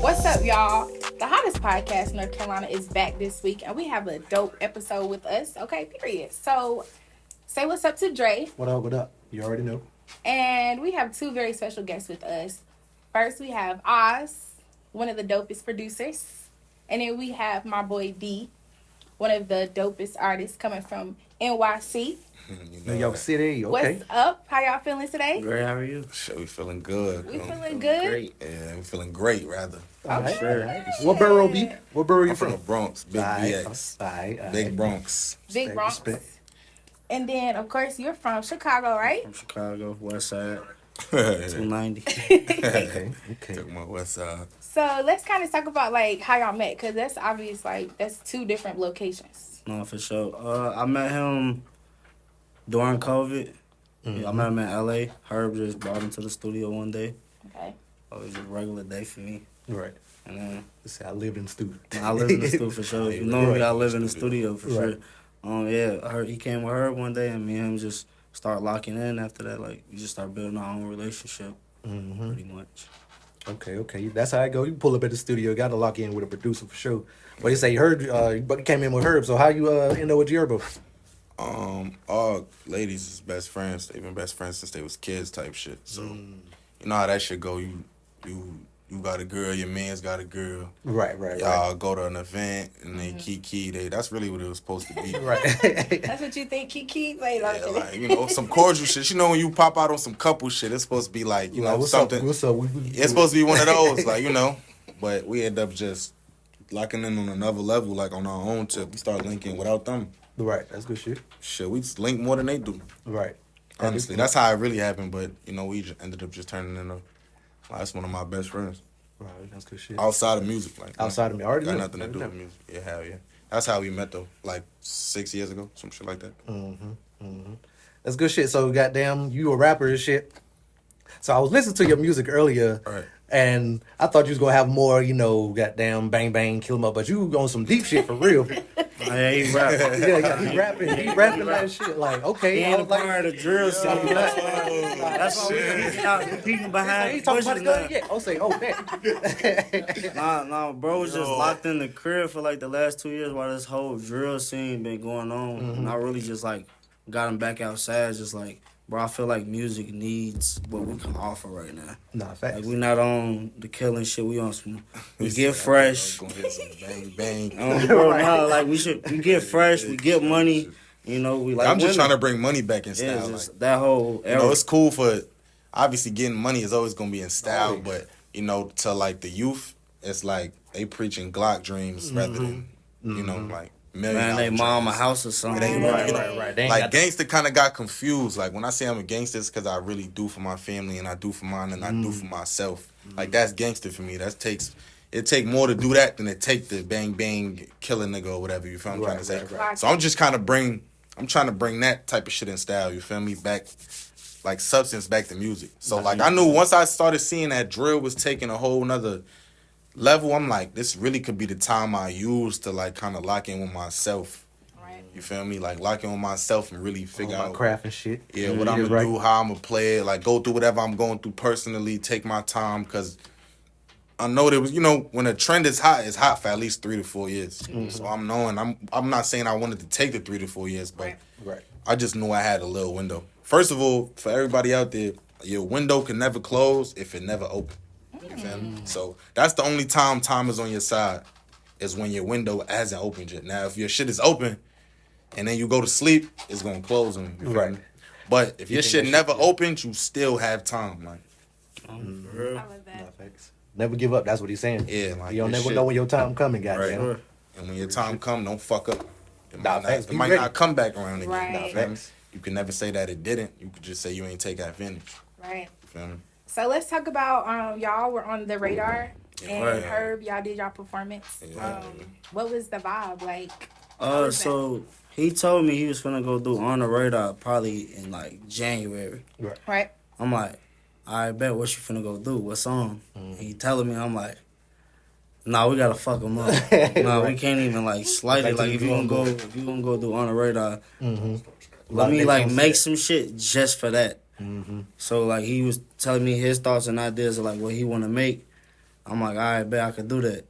What's up, y'all? The hottest podcast in North Carolina is back this week, and we have a dope episode with us. Okay, period. So, say what's up to Dre. What up, what up? You already know. And we have two very special guests with us. First, we have Oz, one of the dopest producers. And then we have my boy D, one of the dopest artists coming from NYC. New York City, okay. What's up? How y'all feeling today? Great, how are you? Shit, we feeling good. We feeling good? Great. Yeah, we feeling great, rather. Okay. Sure. What borough be? What borough you I'm from from? the Bronx, Big BX. Big Bronx. Big Bronx. Respect. And then, of course, you're from Chicago, right? From Chicago, West Side, Took 290. Okay. my west side. So let's kind of talk about like how y'all met, because that's obvious. Like that's two different locations. No, for sure. I met him during COVID. Yeah, I met him in LA. Herb just brought him to the studio one day. Okay. It was a regular day for me. Right. And then See, I lived in the studio. I live in the studio for sure. If you know me, I live in the studio for Right. sure. Yeah, I heard he came with Herb one day, and me and him just start locking in. After that, like we just start building our own relationship, pretty much. Okay. That's how I go. You pull up at the studio, got to lock in with a producer for sure. But you say you heard, you came in with Herb, so how you end up with G Herbo? All ladies is best friends. They've been best friends since they was kids type shit. So, you know how that shit go. You got a girl, your man's got a girl. Right. Y'all go to an event and they kiki. That's really what it was supposed to be. Right. That's what you think, Kiki? Wait, Yeah, like, you know, some cordial shit. You know, when you pop out on some couple shit, it's supposed to be like, you know, what's something. up? What's up? It's supposed to be one of those, like, you know. But we end up just locking in on another level, like on our own tip. We start linking without them. Right, that's good shit. Shit, we just link more than they do. Right. Honestly, that's how it really happened. But, you know, we just ended up just turning into, that's one of my best friends. Right, that's good shit. Outside of music, like. Outside of me, already got know. nothing to do with music. Yeah, hell yeah. That's how we met, though, like 6 years ago, some shit like that. That's good shit. So, goddamn, you a rapper and shit. So, I was listening to your music earlier, Right. and I thought you was gonna have more, you know, goddamn bang bang, kill 'em up, but you on some deep shit for real. Yeah, he rap. He rapping that shit. Like, okay, He I ain't a was like, part of the drill scene. That's why we out competing behind he talking about pushes the gun. now. Yeah, I'll say, oh man. Nah, bro was just locked in the crib for like the last 2 years while this whole drill scene been going on. And I really just like got him back outside, just like, bro, I feel like music needs what we can offer right now. Nah, facts. Like we not on the killing shit, we on some we He get said, fresh. Gonna hit some bang bang. Bro, no, like we get fresh, we get money, you know, we like I'm just women. trying to bring money back in Yeah, style. just Like, that whole you era. know, it's cool for, obviously getting money is always gonna be in style, Always. but you know, to like the youth, it's like they preaching Glock dreams rather than you know like $1 million. Man, they mom a dreams. house or something. It ain't Right. They ain't Like got gangster kind of got confused. Like when I say I'm a gangster, it's because I really do for my family and I do for mine and I do for myself. Like that's gangster for me. It take more to do that than it take to bang bang kill a nigga or whatever. You feel what I'm trying to say? Right. So I'm trying to bring that type of shit in style. You feel me? Back, like substance back to music. So like I knew once I started seeing that drill was taking a whole nother level, I'm like, this really could be the time I use to like kind of lock in with myself. Right. You feel me? Like lock in with myself and really figure my out craft and shit. yeah, what I'm gonna do, how I'm gonna play it, like go through whatever I'm going through personally, take my time, cause I know there was, you know, when a trend is hot, it's hot for at least 3 to 4 years. So I'm not saying I wanted to take the 3 to 4 years, but Right. I just knew I had a little window. First of all, for everybody out there, your window can never close if it never open. You feel me? So that's the only time is on your side, is when your window hasn't opened yet. Now, if your shit is open and then you go to sleep, it's gonna close on you. Right. Me? But if your shit never opened, you still have time. Like, I love that. Nah, facts. Never give up. That's what he's saying. yeah, like You don't your never shit- know when your time coming, goddamn. Sure. And when your time come, don't fuck up. It Nah, might, facts. not, Be it might ready. not come back around again. Right. Nah, facts. You can never say that it didn't. You could just say you ain't take advantage. Right. You feel me? So let's talk about y'all were on the radar and Right. Herb, y'all did y'all performance. Yeah. What was the vibe like? So he told me he was finna go do On the Radar probably in like January. Right. I'm like, I bet what you finna go do? What song? He telling me, I'm like, nah, we gotta fuck him up. Nah, we can't even like slight it. Like if you gonna go do On the Radar, let me like make some shit just for that. So like he was telling me his thoughts and ideas of like what he wanna make. I'm like, all right, bet I could do that.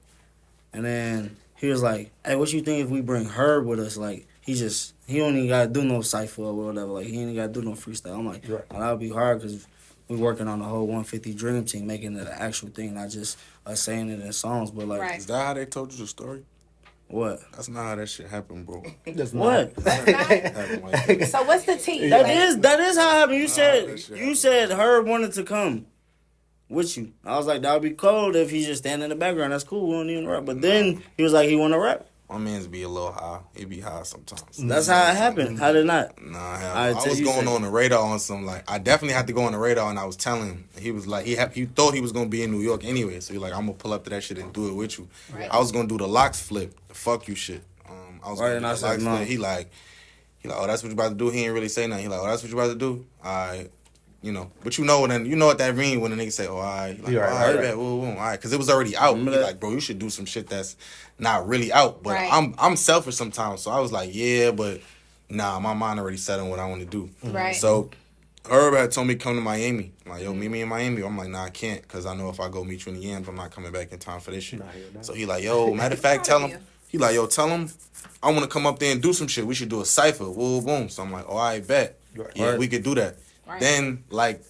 And then he was like, hey, what you think if we bring Herb with us? Like, he don't even got to do no cypher or whatever. Like, he ain't got to do no freestyle. I'm like, Right. oh, that would be hard because we working on the whole 150 Dream Team, making it an actual thing, not just us saying it in songs. But, like, Right. Is that how they told you the story? what? That's not how that shit happened, bro. That's What? Happened like that. So what's the tea? That is how it happened. You that shit you said Herb wanted to come with you. I was like, that would be cold if he just stand in the background. That's cool. We don't even rap. But then he was like, he want to rap. My man's be a little high. He be high sometimes. That's how it happened. How did it not? Nah, hell, Alright, I so was you going say- on the radar on some like I definitely had to go on the radar, and I was telling him. He was like he thought he was gonna be in New York anyway, so he like I'm gonna pull up to that shit and do it with you. Right. I was gonna do the locks flip, the fuck you shit. I was Right, gonna and do I the said locks no. flip. He like, oh, that's what you about to do. He ain't really say nothing. He like, oh, that's what you about to do. You know, but you know what that mean when a nigga say, oh, all right, like, Yeah, all right, right, right. bet, all right, because it was already out. He Remember that? like, bro, you should do some shit that's not really out. But Right. I'm selfish sometimes, so I was like, yeah, but nah, my mind already set on what I want to do. Right. So Herb had told me come to Miami. I'm like, yo, meet me in Miami. I'm like, nah, I can't, because I know if I go meet you in the Yams, I'm not coming back in time for this shit. Nah, you're not. So he like, yo, matter of fact, tell him. He like, yo, tell him I want to come up there and do some shit. We should do a cypher. Whoa, boom. So I'm like, oh, I bet. Right. Yeah, Right. we could do that. Right. Then, like,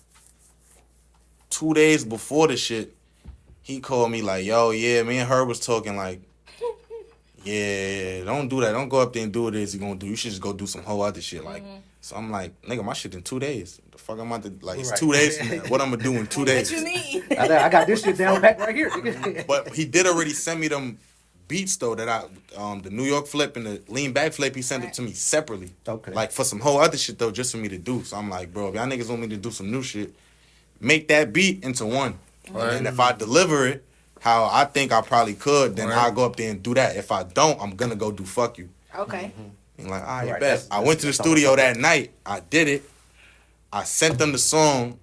2 days before the shit, he called me like, yo, yeah, me and her was talking like, yeah, don't do that. Don't go up there and do what it is you're going to do. You should just go do some whole other shit. Like, so I'm like, nigga, my shit in 2 days. The fuck I'm about to, like, it's Right. 2 days from now. What I'm going to do in 2 days? What you mean? I got this shit down back right here. But he did already send me them beats, though, that the New York flip and the lean back flip, he sent it to me separately. Okay. Like, for some whole other shit, though, just for me to do. So I'm like, bro, if y'all niggas want me to do some new shit, make that beat into one. Right. And if I deliver it how I think I probably could, then Right. I'll go up there and do that. If I don't, I'm gonna go do fuck you. Okay. And like, all right, Right, bet. I went to the that's all studio I'm that night. I did it. I sent them the song.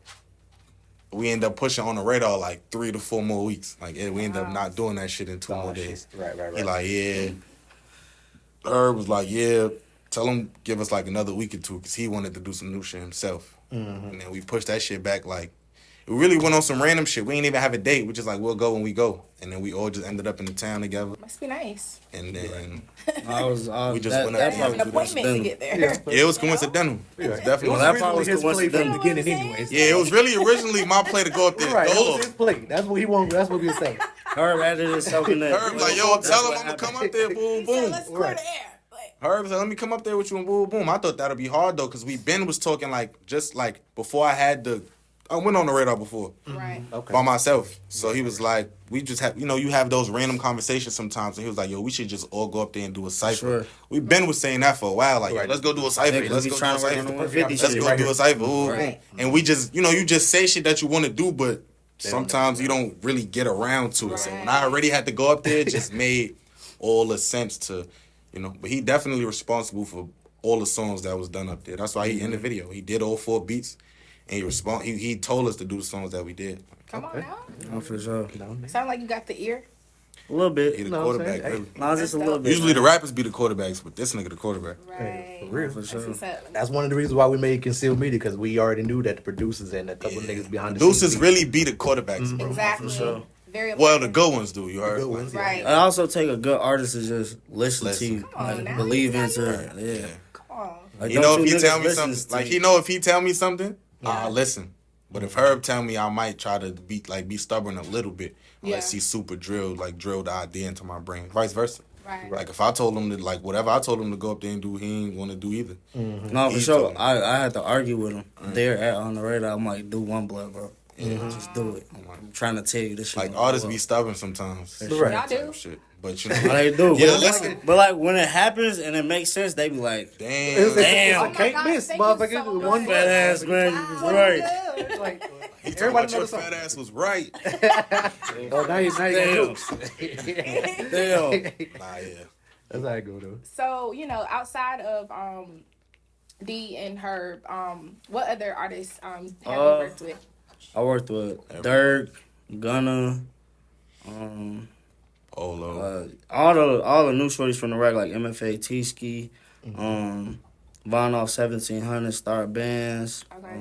We end up pushing on the radar like 3 to 4 more weeks. Like, we end up not doing that shit in 2 more days. Right. He like, yeah. Herb was like, yeah, tell him give us like another week or two because he wanted to do some new shit himself. And then we pushed that shit back like, we really went on some random shit. We ain't even have a date. We just like, we'll go when we go. And then we all just ended up in the town together. Must be nice. And then, We just went up Gotta have an appointment to get there. yeah, it was coincidental. It was definitely Well, that part originally was his play from the coincidental. beginning, You know what I'm anyways. Yeah, it was really originally my play to go up there. Right, that was Dolo. his play. That's what he wanted. That's what we were saying. Herb added himself in there. Herb like, yo, tell him I'm gonna come up there, boom, He said, boom. let's clear Right. the air. Like, Herb said, let me come up there with you and boom, boom. I thought that'd be hard though, cause Ben was talking like just like before I went on the radar before right. Okay. by myself. So he was like, we just have, you have those random conversations sometimes, and he was like, yo, we should just all go up there and do a cipher. Sure. Ben was saying that for a while, like, yo, Right. let's go do a cipher. Yeah, 'cause Let's he's go do trying a to work on cipher. the 150 Let's shit go right do here. a cipher. Ooh. Right. And we just, you just say shit that you want to do, but sometimes you don't really get around to it. So when I already had to go up there, it just made all the sense to, But he definitely responsible for all the songs that was done up there. That's why he in the video. He did all 4 beats, and he told us to do the songs that we did. Come on now. Oh, for sure. Sound like you got the ear. A little He bit. the know what I'm quarterback. saying? Really. No, just a little bit. Usually the rappers be the quarterbacks, but this nigga the quarterback. Right. for real. For That's sure. what's up. That's one of the reasons why we made concealed media, because we already knew that the producers and a couple of niggas behind the Deuces scenes. really be the quarterbacks, bro. Exactly. sure. Very Well, the important. good ones do. You heard? good ones, yeah. Right. It also take a good artist to just listen to you, Come on like now. believe Now into you it. Yeah. Come on. Like, You don't know, if he niggas tell me listen something, to like you. if he tell me something, I'll listen. But if Herb tell me, I might try to be stubborn a little bit, unless Yeah. he super drill the idea into my brain. Vice versa. Right. Like if I told him to whatever I told him to go up there and do, he ain't want to do either. No, for He sure. told me. I had to argue with him there at on the radar. I'm like, do one blood, bro. Just do it. I'm trying to tell you this shit. Like artists be stubborn sometimes. Right. Y'all do. Type shit. But Well, they do. Yeah, but, listen. but like when it happens and it makes sense, they be like, Damn. It's Damn. a can't Oh my miss, gosh, thank you motherfucker. so One much. fat ass man, you was right. Like, He talking everybody about your knows fat something. ass was right. Oh, now you got Damn. jokes. Damn. Nah, yeah. That's how I go though. So, outside of D and Herb, what other artists have you worked with? I worked with Dirk, Gunna, Olo. all the new shorties from the rack like MFA, T-Ski, Von Off 1700, Star Bands. Okay.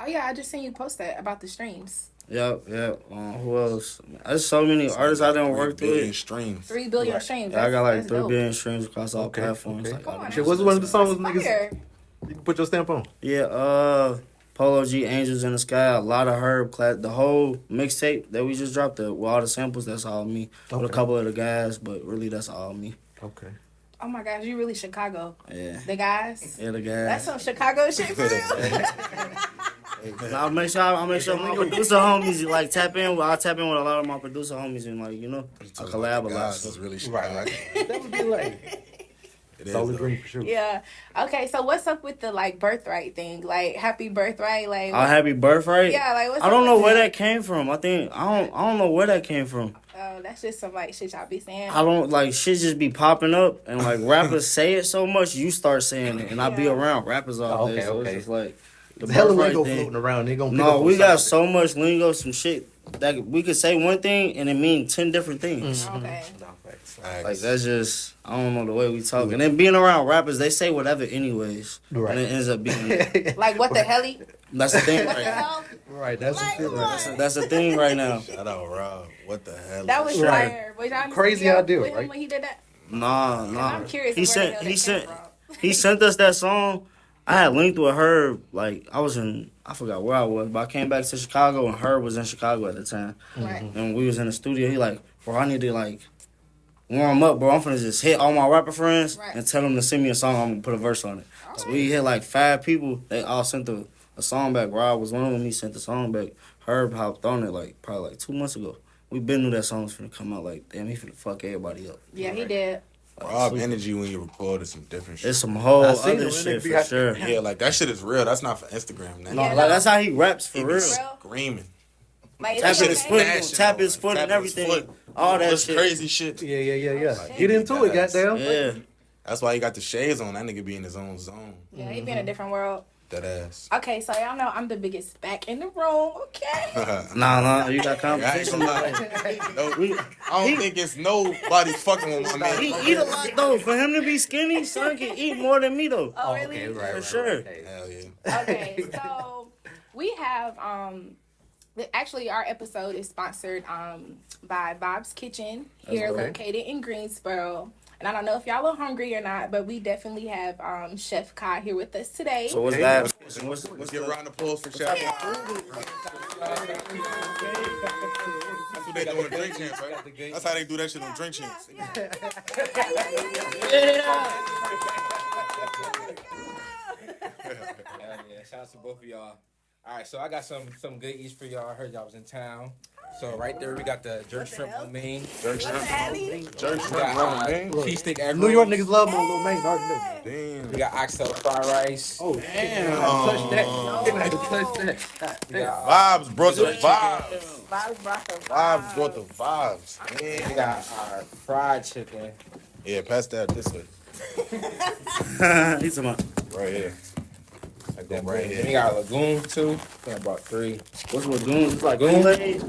Oh yeah, I just seen you post that about the streams. Yep. Who else? There's so many artists I didn't work 3 billion with. streams. 3 billion streams. Yeah, I got like That's 3 dope. billion streams across all Okay, platforms. okay. Like, Come all on, the Shit, shit what's one of the that's- songs niggas Fire. you can put your stamp on? Yeah, Polo G, Angels in the Sky, a lot of Herb, the whole mixtape that we just dropped, with all the samples, that's all me. With a Okay. couple of the guys, but really that's all me. Okay. Oh my gosh, you really Chicago. Yeah. The guys. Yeah, the That's guys. some Chicago shit for real. And I'll make sure my producer homies like tap in. I'll tap in with a lot of my producer homies and like, I collab a lot. Guys, So. it's really Right. Chicago. That would be like It is, solid though. dream for sure. Yeah. Okay, so what's up with the like birthright thing? Like happy birthright, like Our happy birthright. yeah, like what's I up don't know with where that came from. I don't know where that came from. Oh, that's just some like shit y'all be saying. I don't like shit just be popping up and like rappers say it so much you start saying it and I be Yeah. around rappers all day. Okay, So okay. it's just like the There's hella birthright lingo thing. floating around. They gonna pick No, up we on got something. so much lingo, some shit that we could say one thing and it mean 10 different things. Okay. Facts. Like that's just I don't know the way we talk. And then being around rappers, they say whatever anyways, Right. and it ends up being Like what the hell? that's the thing What right the now. hell? Right, that's Like, some shit. what? Right. That's the thing right now. Shout out Rob. What the hell? That was Right. fire. Was y'all in the Crazy studio idea, with him right? when he did that? Nah. I'm curious. He where the sent hell he that sent came from. he sent us that song. I had linked with Herb. Like I forgot where I was, but I came back to Chicago and Herb was in Chicago at the time. Right. And we was in the studio. He like, bro, I need to like warm up, bro. I'm finna just hit all my rapper friends Right. and tell them to send me a song. I'm gonna put a verse on it. So we hit like 5 people. They all sent a song back. Rob was one of them. He sent the song back. Herb hopped on it like probably like 2 months ago. We been knew that song was finna come out. Like, damn, he finna fuck everybody up. Yeah, he did. Rob energy when you record is some different shit. It's some whole I seen other it, shit nigga, for sure. Yeah, like that shit is real. That's not for Instagram. No, Yeah, like that's how he raps for He real. be Real? screaming. Like Tap it's his okay. foot, Smashing, tap bro. his foot Tapping and his everything. foot. All that That's shit. crazy shit. Yeah. shit. Get into it, goddamn. Yeah. That's why he got the shades on. That nigga be in his own zone. Yeah, he be in a different world. That ass. Okay, so y'all know I'm the biggest back in the room. Okay. Nah, you got I ain't competition. gonna lie. No, We- I don't think it's nobody fucking with my man. He eat a lot though. For him to be skinny, son can eat more than me though. Oh, really? For sure. Hell yeah. Okay, so we have actually our episode is sponsored by Bob's Kitchen here Okay. located in Greensboro. And I don't know if y'all are hungry or not, but we definitely have Chef Kai here with us today. So what's Okay. that? Let's get a round of applause for Chef. That's what they do on Drink Champs, right? That's how they do that shit on Drink Champs. Hell yeah, shout out to both of y'all. All right, so I got some good eats for y'all. I heard y'all was in town. So right there we got the jerk shrimp lo mein. Jerk shrimp. Jerk We shrimp. got man. cheese stick egg New York rolls. niggas love my little man. I already know. Damn. We got oxtail fried rice. Oh, Damn. touch that. Didn't have to touch that. We got, Vibes brought the vibes. Bob's brought the Vibes brought the vibes. we Man. got our fried chicken. Yeah, pass that this way. He's about Right here. Like that, Right right here. We got a lagoon too. I think I bought 3. what's we're doing? It's like Lagoon? Kool-Aid.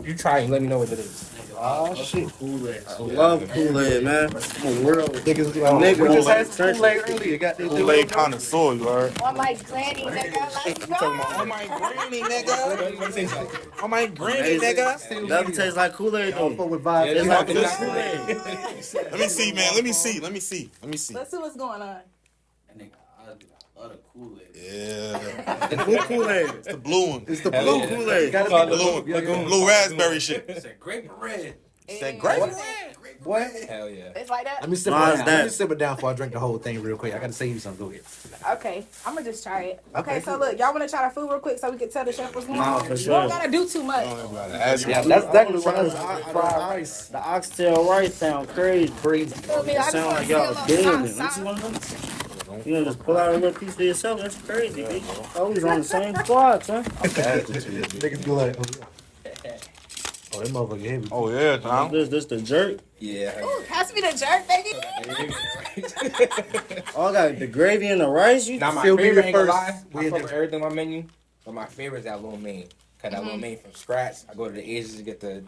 You try and let me know what it is. Oh, shit. Kool-Aid. I love Kool-Aid, man. I'm a real Niggas, Nigga, we just had Kool-Aid. some Kool-Aid earlier. Got this Kool-Aid connoisseur, you heard? on my granny, nigga. Let's go. Oh my granny, nigga. What it like? Oh my granny, nigga. Doesn't taste like Kool-Aid Fuck though. with vibes. Yeah, It's like it's Kool-Aid. Let me see, man. Let me see. Let me see. Let me see. Let's see what's going on. Yeah. The blue Kool-Aid. It's the blue one. It's the Hell blue yeah. Kool-Aid. Gotta Come on, be Blue one. Yeah, yeah. Blue raspberry shit. It's a grape red. That great. Boy. Hell yeah. It's like that? Let me simmer Nah, it it's down. that. Let me simmer it down before I drink the whole thing real quick. I gotta save you something. Go ahead. Okay, I'm gonna just try it. Okay, Okay, so look, y'all wanna try the food real quick so we can tell the chef what's going Nah, on? for We sure. don't gotta do too much. That's That's exactly what I was The fried rice. the oxtail rice sound crazy. Crazy. Feel me? I just Sound wanna like see a y'all little big. sauce, Let me see sauce. one of them. You know, just pull out a little piece for yourself. That's crazy, bitch. Oh, we on the same squad, son. Niggas be like, oh, that motherfucker heavy. Oh yeah, Tom. This the jerk. Yeah. Ooh, pass me the jerk, baby. Oh, I got the gravy and the rice. You Now my Still be favorite the ain't gonna first. lie. We I in fuck the- with everything on my menu, but my favorite is that lo mein. Cut that lo mein from scratch. I go to the Asians to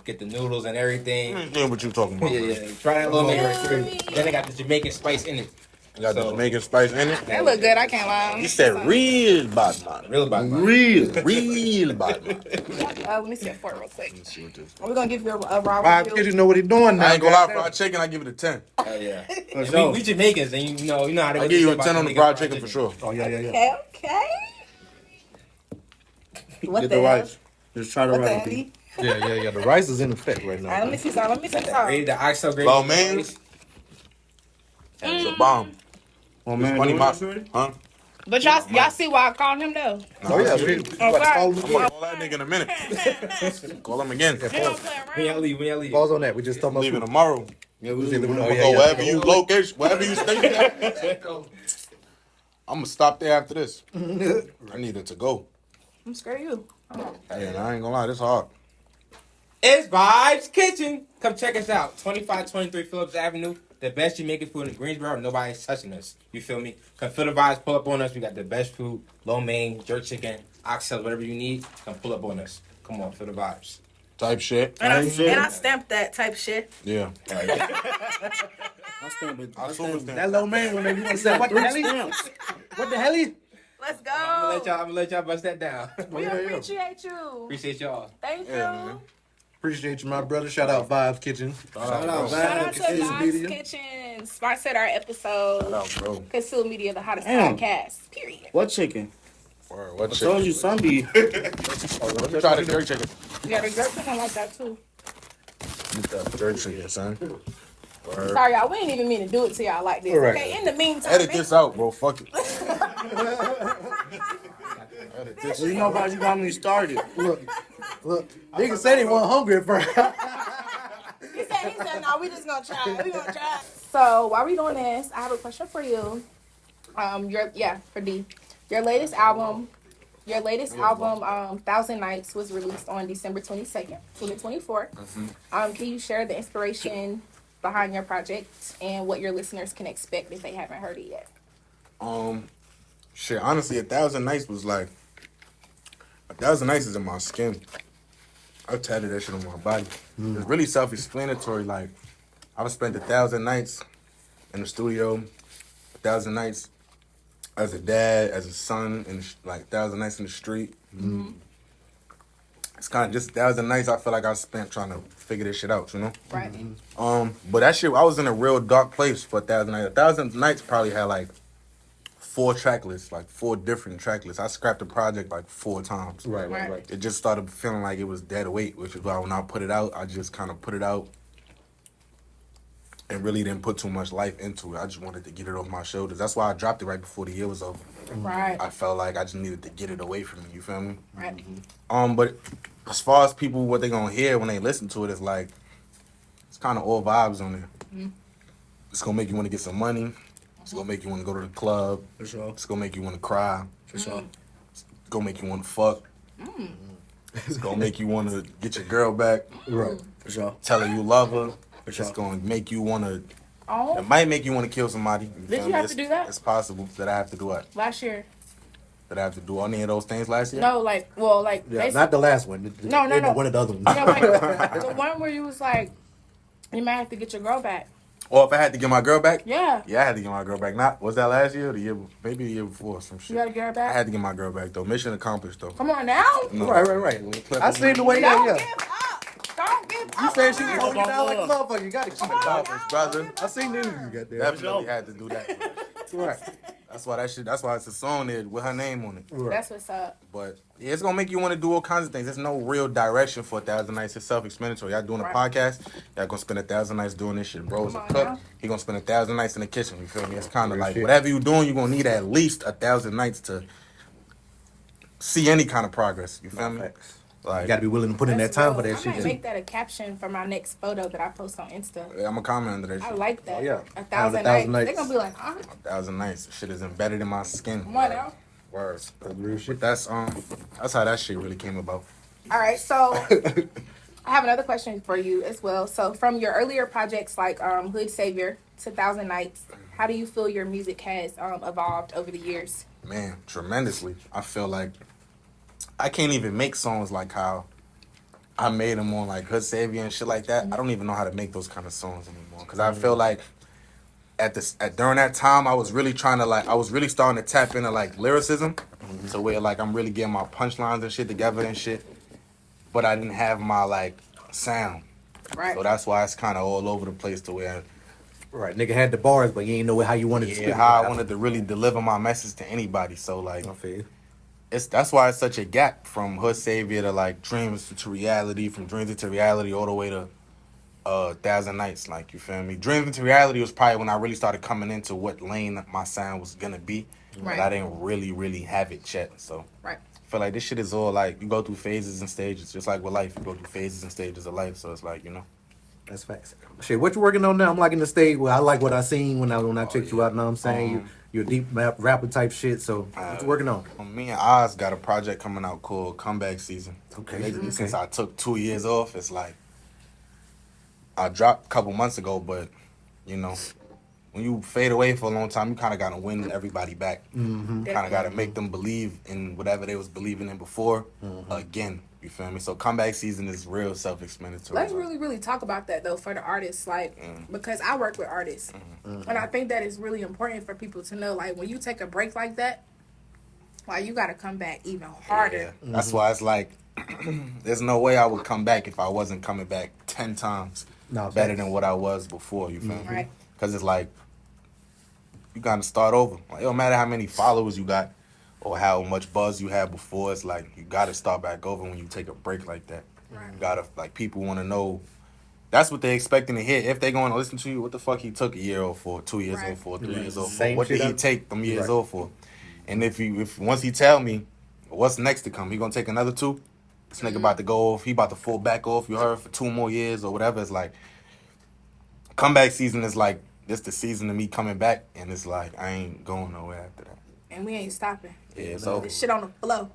get the noodles and everything. Yeah, what you talking about? Yeah. Try that lo mein right there. Then they got the Jamaican spice in it. You got the So- Jamaican spice in it. That look good. I can't lie. He said real bad man. Real bad man. Real bad man. Let me see a fork real quick. Let's see what this. We're gonna give you a raw Five review. kids, you know what he doing now. I ain't gonna lie, goddamn. fried chicken, I give it a 10. Oh yeah. For And sure. we Jamaicans, and you know how they I give you a 10 on the fried chicken for sure. Oh, yeah. Okay. What Get the the hell? rice. Just try the What the rice. hell? B. Yeah. The rice is in effect right now. All right, let me see some. Let me see some. Ready the oxtail gravy. Lo mein. It's a bomb. Oh man, Funny doing my, this already? huh? But y'all see why I called him though? Oh, yeah. We about to call him I'm again. gonna call that nigga in a minute. Call him again. They don't play When around. y'all leave. Pause on that. We just talking about Leaving food. tomorrow. Yeah, we Oh, leaving. I'm yeah, gonna go yeah. wherever you location, wherever you stay at. I'm gonna stop there after this. I needed to go. I'm scared of you. Hey, and I ain't gonna lie, this hard. It's Vibes Kitchen. Come check us out. 2523 Phillips Avenue. The best Jamaican food in Greensboro. Nobody's touching us. You feel me? Come feel the vibes. Pull up on us. We got the best food. Lo mein, jerk chicken, oxtail, whatever you need. Come pull up on us. Come on, feel the vibes. Type shit. And I stamped that type shit. Yeah. I stand with. I saw this That low man when they want to say, what the hell? stamps. What the hell? Let's go. I'm gonna let y'all bust that down. We appreciate you. Appreciate y'all. Thank you. Yeah, man. Appreciate you, my brother. Shout out Vibes Kitchen. Shout out, Shout out to Vibes. Vibes Kitchen. Sponsored our episode. Shout out, bro. Consume Media, the hottest Damn. podcast. Period. What chicken? Word, what I chicken? told you, some beef. Let me try the jerk chicken. Yeah, the jerk chicken like that too. Jerk chicken, son. Word. Sorry, y'all. We ain't even mean to do it to y'all like this. All right. Okay. In the meantime, Edit this out, bro. Fuck it. Edit this. You know about you got me started. Look. Niggas said he wasn't hungry at first. He said, no, we just gonna try. We gonna try. So while we doing this, I have a question for you. For D. Your latest album, 1,000 Nights, was released on December 22nd, 2024. Can you share the inspiration behind your project and what your listeners can expect if they haven't heard it yet? Shit, honestly, 1,000 Nights was like, 1,000 Nights is in my skin. I've tatted that shit on my body. It's really self-explanatory. Like, I've spent 1,000 nights in the studio, 1,000 nights as a dad, as a son, and like 1,000 nights in the street. It's kind of just 1,000 nights I feel like I spent trying to figure this shit out, you know? Right. But that shit, I was in a real dark place for 1,000 nights. 1,000 nights probably had like 4 track lists, like 4 different track lists. I scrapped the project like 4 times. Right. It just started feeling like it was dead weight, which is why when I put it out, I just kind of put it out and really didn't put too much life into it. I just wanted to get it off my shoulders. That's why I dropped it right before the year was over. Right. I felt like I just needed to get it away from me, you feel me? Right. But as far as people, what they gonna hear when they listen to it, is like, it's kind of all vibes on there. It's gonna make you want to get some money. It's gonna make you want to go to the club. For sure. It's gonna make you want to cry. For sure. It's gonna make you want to fuck. It's gonna make you want to get your girl back. Right. For sure. Tell her you love her. For It's sure. gonna make you want to. Oh, It might make you want to kill somebody. Did feel you me? have to do that? It's possible that I have to do what? last year. That I have to do any of those things last year? No, Yeah, basically. not the last one. No. One of the other ones. No, like, the one where you was like, you might have to get your girl back. Or if I had to get my girl back? Yeah. Yeah, I had to get my girl back. Not was that last year or the year? Maybe the year before, some shit. You gotta get her I back. had to get my girl back though. Mission accomplished though. Come on now. No. Right. I seen the way. Don't Yeah. give up. Don't give up. You said she was on her. holding you down like a motherfucker. You got to keep it Come on going. now. Brother. I seen the interview you got there. Definitely had to do that. Right. That's why that shit. That's why it's a song there with her name on it. That's what's up. But yeah, it's gonna make you want to do all kinds of things. There's no real direction for 1,000 nights. It's self-explanatory. Y'all doing a Right. podcast. Y'all gonna spend 1,000 nights doing this shit. Bro's a Come on cook. now. He gonna spend 1,000 nights in the kitchen. You feel me? It's kind of Real like shit. whatever you doing, you gonna need at least 1,000 nights to see any kind of progress. You feel me? Facts. Like You got to be willing to put in that That's time dope. for that I shit. might too. make that a caption for my next photo that I post on Insta. I'm gonna comment under that I shit. like that. Oh, yeah. 1,000 1,000 nights. nights. They're gonna be like, huh? 1,000 nights. Shit is embedded in my skin. Come on now. Words. Real shit. But that's how that shit really came about. All right, so I have another question for you as well. So from your earlier projects like Hood Savior to 1,000 Nights, how do you feel your music has evolved over the years? Man, tremendously. I feel like I can't even make songs like how I made them on like Hood Savior and shit like that. I don't even know how to make those kind of songs anymore. Because I feel like during that time, I was really trying to I was really starting to tap into like lyricism, so where like I'm really getting my punchlines and shit together and shit, but I didn't have my like sound, Right. so that's why it's kind of all over the place to where Right, nigga had the bars, but you ain't know how you wanted to spit. how I wanted to really deliver my message to anybody. So like I feel you. that's why it's such a gap from Hood Savior to like dreams to reality, from dreams into reality all the way to Thousand Nights. Like, you feel me? Dreams into reality was probably when I really started coming into what lane my sound was gonna be. Right. But I didn't really have it yet. So Right. I feel like this shit is all like you go through phases and stages, just like with life. You go through phases and stages of life. So it's like, you know. That's facts. Shit, what you working on now? I'm like in the stage where I like what I seen when I checked you out. Know what I'm saying? You're a deep rapper type shit. So what you working on? Me and Oz got a project coming out called Comeback Season. Okay. Basically, since I took 2 years off, it's like I dropped a couple months ago, but you know, when you fade away for a long time, you kind of got to win everybody back. Mm-hmm. Kind of got to make them believe in whatever they was believing in before again. You feel me? So Comeback Season is real self-explanatory. Let's really talk about that though for the artists, like because I work with artists, and I think that is really important for people to know. Like when you take a break like that, like you got to come back even harder. Yeah. That's why it's like there's no way I would come back if I wasn't coming back 10 times better than what I was before. You feel me? Right. Because it's like you got to start over. Like, it don't matter how many followers you got or how much buzz you had before. It's like you got to start back over when you take a break like that. Right. You got to, like, people want to know. That's what they expecting to hear. If they going to listen to you, what the fuck he took a year off for, 2 years off for, 3 years off for? Same What did shit he up. take them years off for? And if once he tell me what's next to come, he gonna take another 2. This nigga about to go off. He about to fall back off. You heard, for 2 more years or whatever. It's like Comeback Season is like this the season of me coming back, and it's like I ain't going nowhere after that. And we ain't stopping. Yeah, so This shit on the flow.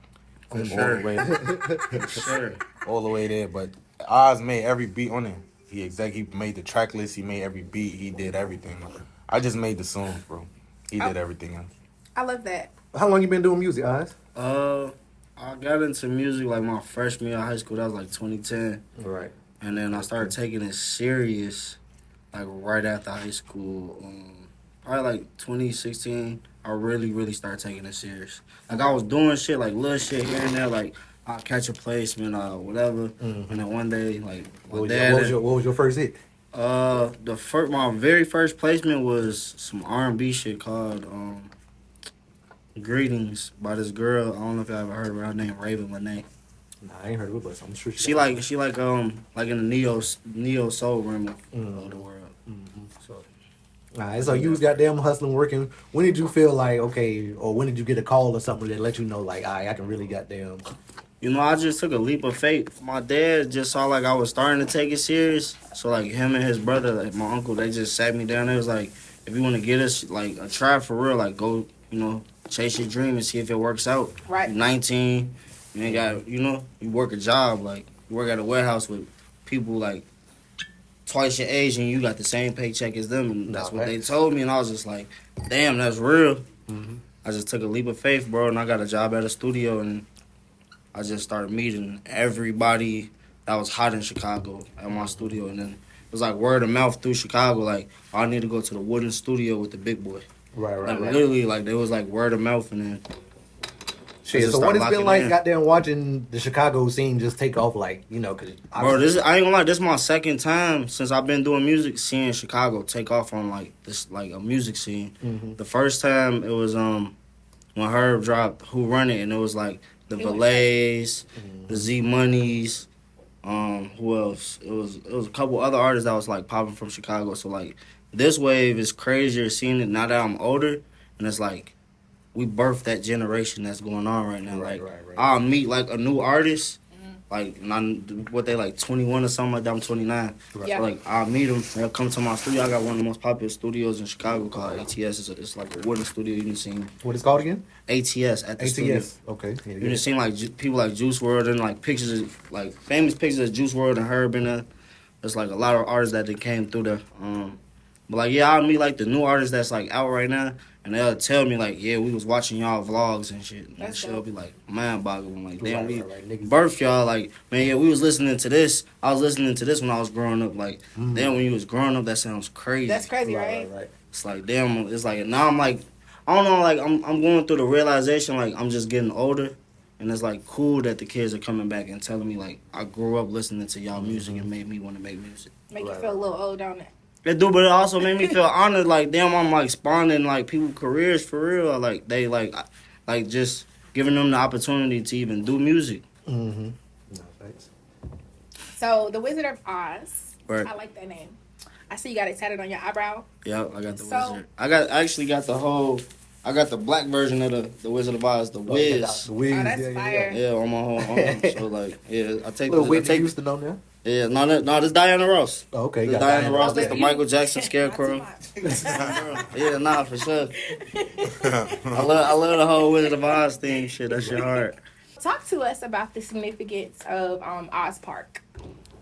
For sure. all the way, For sure. all the way there. But Oz made every beat on it. He made the track list. He made every beat. He did everything. I just made the songs, bro. He did everything else. I love that. How long you been doing music, Oz? I got into music like my freshman year of high school. That was like 2010. Right. And then I started taking it serious like right after high school. Probably like 2016. I really started taking it serious. Like I was doing shit like little shit here and there, like I'll catch a placement or whatever. And then one day, like my dad. What was your first hit? My very first placement was some R&B shit called Greetings by this girl. I don't know if y'all ever heard of her. Her name Raven Lene. Nah, I ain't heard of it, but I'm sure She like in the neo soul realm of the world. So Alright, so you was goddamn hustling, working. When did you feel like, okay, or when did you get a call or something that let you know, like, I can really goddamn... I just took a leap of faith. My dad just saw like I was starting to take it serious. So like him and his brother, like my uncle, they just sat me down there. It was like, if you want to get us like a try for real, like go, chase your dream and see if it works out. Right. You're 19, you ain't got, you work a job, like you work at a warehouse with people like twice your age and you got the same paycheck as them, and that's what they told me, and I was just like, damn, that's real. I just took a leap of faith, bro, and I got a job at a studio, and I just started meeting everybody that was hot in Chicago at my studio, and then it was like word of mouth through Chicago, like, I need to go to the wooden studio with the big boy. Right. Literally, like, there was like word of mouth, and then Shit, so what it's been like goddamn watching the Chicago scene just take off, like, cause... Bro, I ain't gonna lie, this is my second time since I've been doing music seeing Chicago take off on, like, this, like, a music scene. The first time, it was, when Herb dropped Who Run It, and it was, like, the Valets, the Z Monies, who else? It was a couple other artists that was like popping from Chicago. So like this wave is crazier seeing it now that I'm older, and it's like we birthed that generation that's going on right now. Right. I'll meet like a new artist, like what they like 21 or something like that. I'm 29. Right. Yeah. So, like I'll meet them. They'll come to my studio. I got one of the most popular studios in Chicago called ATS. It's like a wooden studio. You can see What it's called again? ATS at the studio. ATS. Okay. Yeah, You just seen like people like Juice WRLD and like pictures of like famous pictures of Juice WRLD and Herb in there. There's like a lot of artists that they came through there. But like I'll meet like the new artists that's like out right now, and they'll tell me like, yeah, we was watching y'all vlogs and shit. And that shit'll be like mind boggling. Like damn, we birthed y'all. Like man, yeah, we was listening to this. I was listening to this when I was growing up. Like damn, when you was growing up, that sounds crazy. That's crazy, right? It's like damn. It's like now I'm like I don't know. Like I'm going through the realization like I'm just getting older, and it's like cool that the kids are coming back and telling me like I grew up listening to y'all music and made me want to make music. Make you feel a little old, don't it? It do, but it also made me feel honored. Like damn, I'm like spawning like people careers for real. Like they like just giving them the opportunity to even do music. Mm-hmm. No, thanks. So, The Wizard of Oz. Right. I like that name. I see you got it tatted on your eyebrow. Yeah, I got the So- Wizard. I actually got the whole. I got the black version of the Wizard of Oz, the Wiz. The Wiz, Oh, that's fire. Yeah, on my whole arm. So like, yeah, I take Little this. I Whitney take Houston on there. Yeah, no, this Diana Ross. Oh, okay, This got Diana Diana Ross. Ross. This the You- Michael Jackson Not scarecrow. too much. Yeah, nah, for sure. I love the whole Wizard of Oz thing. Shit, that shit hard. Talk to us about the significance of Oz Park.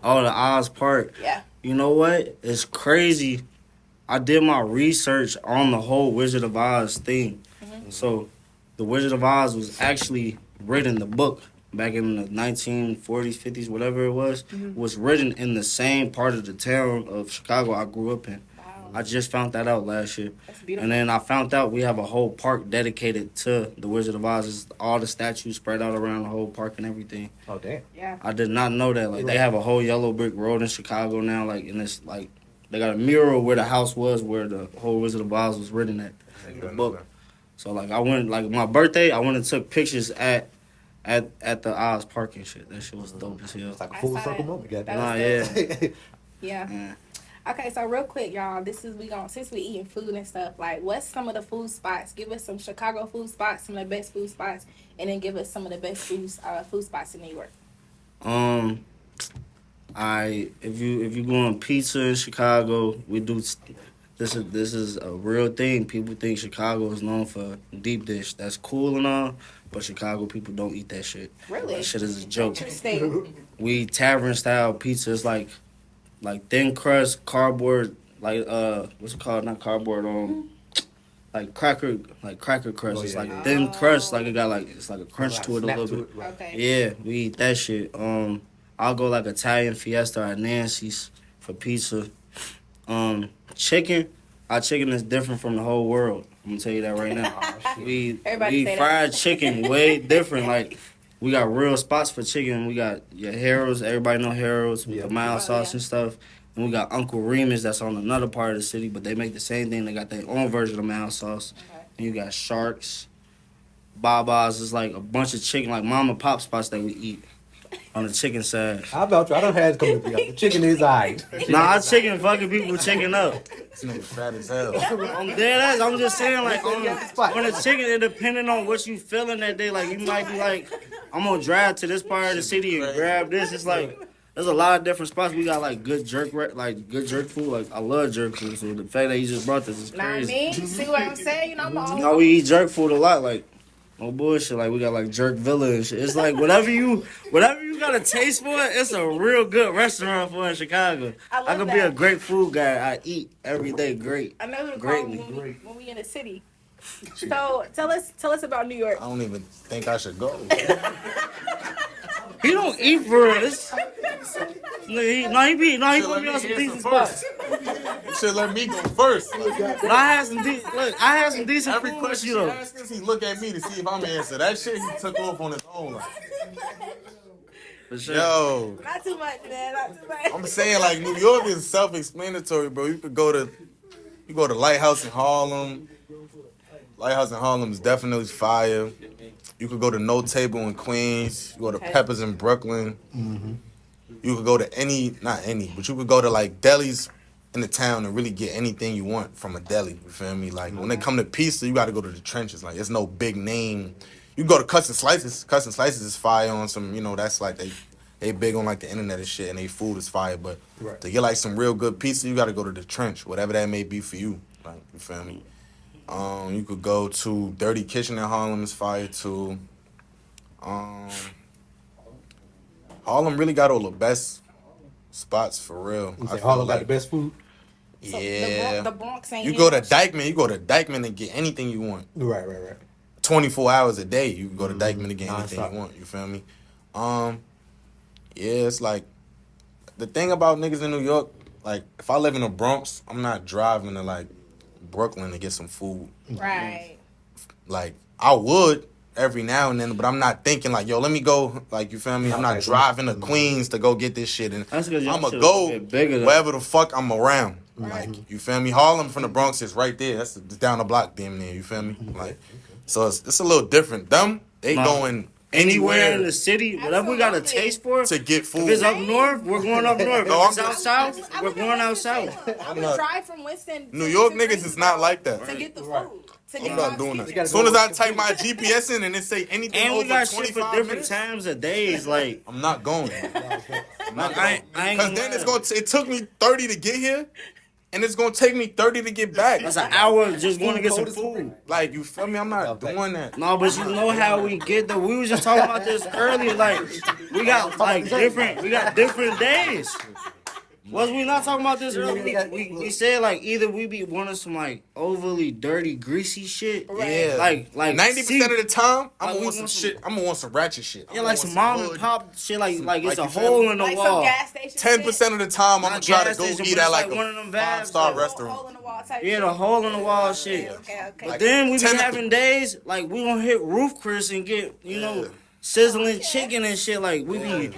Oh, the Oz Park. Yeah. You know what? It's crazy. I did my research on the whole Wizard of Oz thing. So, the Wizard of Oz was actually written, the book, back in the 1940s, 50s, whatever it was written in the same part of the town of Chicago I grew up in. Wow. I just found that out last year. That's beautiful. And then I found out we have a whole park dedicated to the Wizard of Oz. It's all the statues spread out around the whole park and everything. Oh damn. Yeah. I did not know that. Like, they have a whole yellow brick road in Chicago now. Like, and it's like, they got a mural where the house was where the whole Wizard of Oz was written at. The book. So, like, I went, like, my birthday, I went and took pictures at the Oz Park and shit. That shit was dope as hell. It's like a I full saw circle that. moment. That Goddamn. was Nah, yeah. Yeah. Yeah. Okay, so real quick, y'all, since we eating food and stuff, like, what's some of the food spots? Give us some Chicago food spots, some of the best food spots, and then give us some of the best food spots in New York. If you go on pizza in Chicago, we do. This is a real thing. People think Chicago is known for deep dish. That's cool and all, but Chicago people don't eat that shit. Really? That shit is a joke. Interesting. We eat tavern style pizza. It's like thin crust, cardboard, like what's it called? Not cardboard. Like cracker crust. Oh, It's yeah, like yeah. thin crust. Like it's like a crunch Like to it a snap little to bit. it, right. Okay. Yeah, we eat that shit. I'll go like Italian Fiesta at Nancy's for pizza. Chicken, our chicken is different from the whole world. I'm gonna tell you that right now. We Everybody say eat that. fried chicken way different. Like we got real spots for chicken. We got your Harold's. Everybody know Harold's with Yeah. the mild Oh, sauce yeah. and stuff. And we got Uncle Remus that's on another part of the city, but they make the same thing. They got their own version of mild sauce. Okay. And you got Sharks. Baba's is like a bunch of chicken, like mom and pop spots that we eat on the chicken side. How about you? I don't have to come together. The chicken is alright. Nah, our chicken fucking people chicken up. This nigga fat as hell. I'm dead ass. I'm just saying, like, on the chicken, it depending on what you feeling that day. Like, you might be like, I'm gonna drive to this part of the city and grab this. It's like, there's a lot of different spots. We got like good jerk food. Like, I love jerk food. So the fact that you just brought this is Know what I crazy. mean? See what I'm saying? You know, I'm all You know, we eat jerk food a lot. Like, no bullshit. Like, we got like Jerk Villa and shit. It's like whatever you got a taste for it, it's a real good restaurant for in Chicago. I love I could that. be a great food guy. I eat every day great. I know who to call Greatly. when we in the city. So tell us about New York. I don't even think I should go. He don't eat for real. He gonna be on some decent spots. You should let me go first. But I had some decent Every food with question you he though. asks us, he look at me to see if I'm answer. That shit he took off on his own. Like, For sure. yo, Not too much, man. Not too much. I'm saying like New York is self-explanatory, bro. You go to Lighthouse in Harlem. Lighthouse in Harlem is definitely fire. You could go to No Table in Queens. You go to Okay. Peppers in Brooklyn. You could go to not any, but you could go to like delis in the town and really get anything you want from a deli. You feel me? Like when they come to pizza, you got to go to the trenches. Like it's no big name. You go to Cuts and Slices. Cuts and Slices is fire on some. You know that's like they big on like the internet and shit, and they food is fire. But Right. to get like some real good pizza, you got to go to the trench, whatever that may be for you. Like you feel me? You could go to Dirty Kitchen in Harlem is fire too. Harlem really got all the best spots for real. You I say feel Harlem got like the best food? So yeah. the Bronx ain't You in go to much. Dykeman. You go to Dykeman and get anything you want. Right. 24 hours a day. You can go to Dykeman and get anything Nonstop. you want. You feel me? Yeah, it's like the thing about niggas in New York. Like if I live in the Bronx, I'm not driving to like Brooklyn to get some food. Right. Like, I would every now and then, but I'm not thinking like, yo, let me go. Like, you feel me? I'm not driving to Queens to go get this shit. And That's because I'm going to go bigger wherever the fuck I'm around. Right. Like, you feel me? Harlem from the Bronx is right there. That's down the block damn near. You feel me? Like, so it's a little different. Them, they going anywhere in the city, whatever we got a taste for. to get food. If it's up north, we're going up north. No, If it's out south, we're going out south. I'm gonna drive from Winston. New York niggas is not like that. To get the food. I'm not doing that. As soon as I type my GPS in and it say anything And we over got shit for 25 different minutes, times of days. Like, I'm not going. I'm not going. I ain't Because then gonna it took me 30 to get here, and it's gonna take me 30 to get back. that's an hour just going to get some food. Like, you feel me? I'm not doing that. No, but you know how we get there. We was just talking about this earlier. Like, we got different days. Was we not talking about this earlier? We said like either we be wanting some like overly dirty, greasy shit. Yeah. Like 90% of the time, I'm like, gonna we want some want shit. I'm gonna want some ratchet shit. Yeah, like some mom and pop shit. Like it's a you feel hole me? in the Like some wall. gas station. 10% of the time, I'm gonna Not try to gas go station, eat but at it's like like one of a them vibes, 5-star like- Hole restaurant. in the wall type Yeah, shit. the hole in the wall shit. Okay. But then we be 10 having days like we gonna hit Roof Chris and get sizzling chicken and shit. Like we be,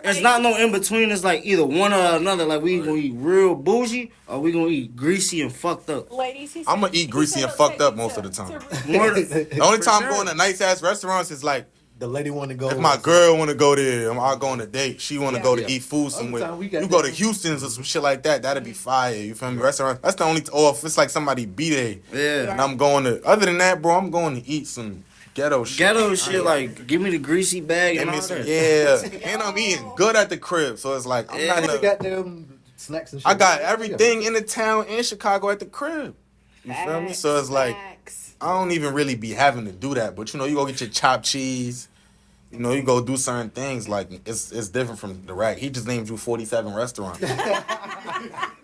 it's not no in between. It's like either one or another. Like we gonna eat real bougie or we gonna eat greasy and fucked up. Ladies, I'm gonna eat greasy and fucked up most of the time. More than, The only time sure. going to nice ass restaurants is like The lady want to go. if my girl want to go there, I'll go on a date. She want to go to Yeah. eat food somewhere. time we got You go to that. Houston's or some shit like that. That'd be fire. You feel me? Restaurant. That's the only. Or if it's like somebody be there, Yeah. and I'm going to. Other than that, bro, I'm going to eat some ghetto shit. Ghetto shit, like give me the greasy bag Give and me all some, that. yeah, and I'm eating good at the crib, so it's like I'm not. They A, got them snacks and shit. I got everything in the town in Chicago at the crib. You feel me? So it's like I don't even really be having to do that, but you know, you go get your chopped cheese. You know, you go do certain things like it's different from the rack. He just named you 47 restaurants.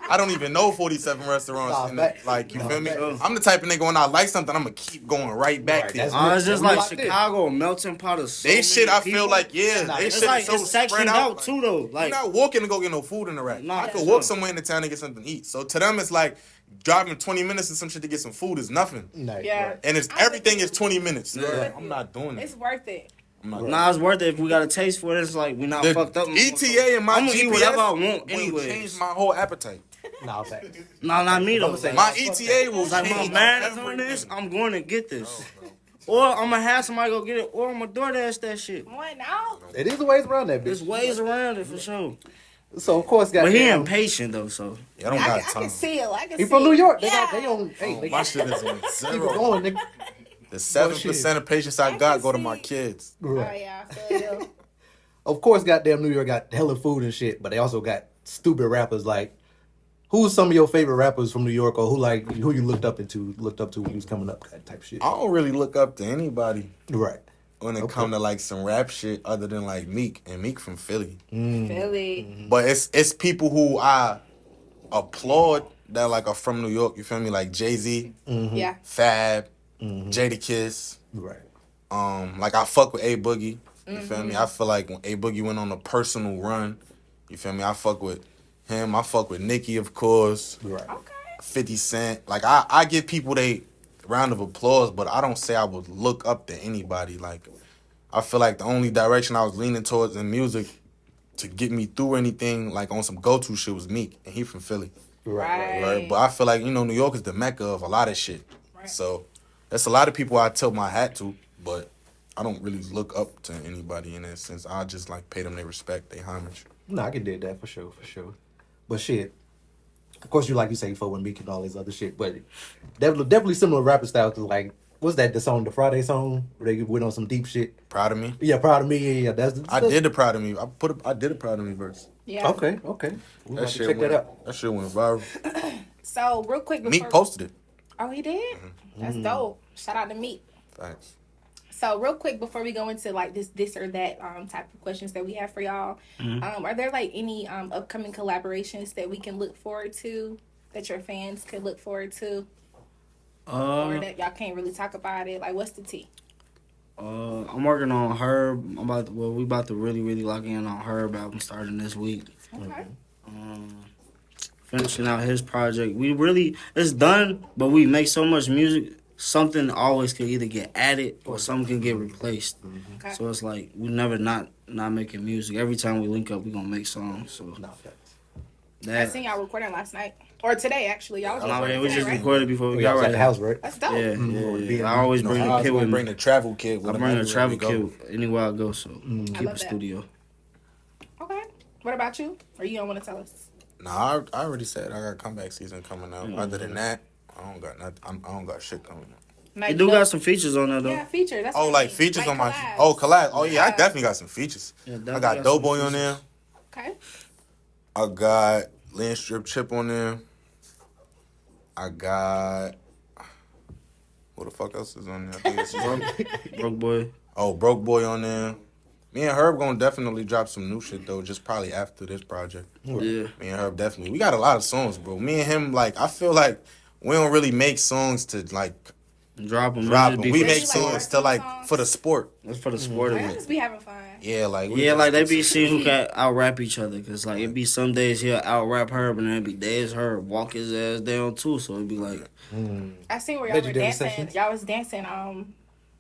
I don't even know 47 restaurants. Like, you feel me? I'm the type of nigga when I like something, I'm gonna keep going right back there. It's just like Chicago, a melting pot of so They shit, many I feel people. like, yeah, they It's shit like is so it's spread sectioned out. out too, though. Like You're not walking to go get no food in the rack. Nah, I could for walk sure. somewhere in the town to get something to eat. So to them, it's like driving 20 minutes and some shit to get some food is nothing. Yeah. And it's everything is 20 minutes. I'm not doing It's it. worth it. I'm not nah, it's worth it if we got a taste for it. It's like we not The fucked up. no more. ETA and my I'm gonna GPS eat whatever I want will anyway. change my whole appetite. Nah, facts. Nah, not me though. My ETA will It's like my change man is on everything. this. I'm going to get this, or I'm gonna have somebody go get it, or I'm gonna DoorDash that shit. What now? It is ways around that There's bitch. ways around it for sure. So of course, got. But he impatient though, so Yeah, I don't I got can time. see it. I can He see from New it. York. They Yeah. got they on. Hey, they My shit is on keep it zero. going, nigga. The 7% of patience I got go to my kids. Oh Right. yeah, I feel you. Of course, goddamn New York got hella food and shit, but they also got stupid rappers like. Who's some of your favorite rappers from New York, or who you looked up to when you was coming up, that type shit? I don't really look up to anybody Right. when it come to like some rap shit other than like Meek, and Meek from Philly. Philly. But it's people who I applaud that like are from New York. You feel me? Like Jay-Z, Yeah. Fab, Jadakiss. Right. Like I fuck with A Boogie. You feel me? I feel like when A Boogie went on a personal run, you feel me? I fuck with him. I fuck with Nicki, of course. Right. Okay. 50 Cent. Like I give people they round of applause, but I don't say I would look up to anybody. Like I feel like the only direction I was leaning towards in music to get me through anything like on some go-to shit was Meek, and he from Philly. Right. But I feel like, you know, New York is the mecca of a lot of shit. Right. So that's a lot of people I tilt my hat to, but I don't really look up to anybody in that sense. I just like pay them their respect, their homage. No, I can dig that for sure. But shit, of course, you say for when Meek and all this other shit, but definitely similar rapper style to like, what's that? The song, the Friday song, where they went on some deep shit. Proud of me? Yeah, Proud of Me. Yeah, that's. I did the Proud of me. I did a Proud of me verse. Yeah. Okay. We'll have to check went, that out. That shit went viral. So real quick before Meek posted it. Oh, he did? That's dope. Shout out to Meek. Thanks. So real quick before we go into like this or that type of questions that we have for y'all, are there like any upcoming collaborations that we can look forward to, that your fans could look forward to, or that y'all can't really talk about it? Like, what's the tea? I'm working on Herb. We about to really lock in on Herb album starting this week. Okay. finishing out his project. It's done, but we make so much music. Something always can either get added or something can get replaced. Okay. So it's like we never not making music. Every time we link up, we gonna make songs. So No, I that. seen y'all recording last night or today actually. Y'all was Oh, recording yeah, we today, just right? recorded before we we got got right at the house, right? That's dope. Yeah. I always bring the kid with me. Bring the travel kit. I With bring him a travel everywhere we kit anywhere I go. So keep love a that. studio. Okay. What about you? Or you don't want to tell us? Nah, I already said I got comeback season coming out. Other than that, I don't got nothing. I don't got shit coming out. Like, You do got some features on there though. Yeah, features. That's Oh, what I like mean. features Like on my collabs. collab. Oh yeah, I Yeah. definitely got some features. Yeah, I definitely got some Doughboy on features. there. Okay. I got Lynn Strip Chip on there. I got what the fuck else is on there? I think it's Broke boy. Broke Boy on there. Me and Herb gonna definitely drop some new shit though, just probably after this project. Yeah. Me and Herb definitely. We got a lot of songs, bro. Me and him, like, I feel like we don't really make songs to like Drop them. drop them. We Really, make like, songs to personal like songs? for the sport. That's for the sport of I it. just be having fun. Yeah, like we Yeah, just like they do be some- seeing who can out rap each other. Cause like it be some days he'll out rap Herb, and then it be days Herb walk his ass down too. So it be like I seen where y'all were Legendary dancing. sessions? Y'all was dancing.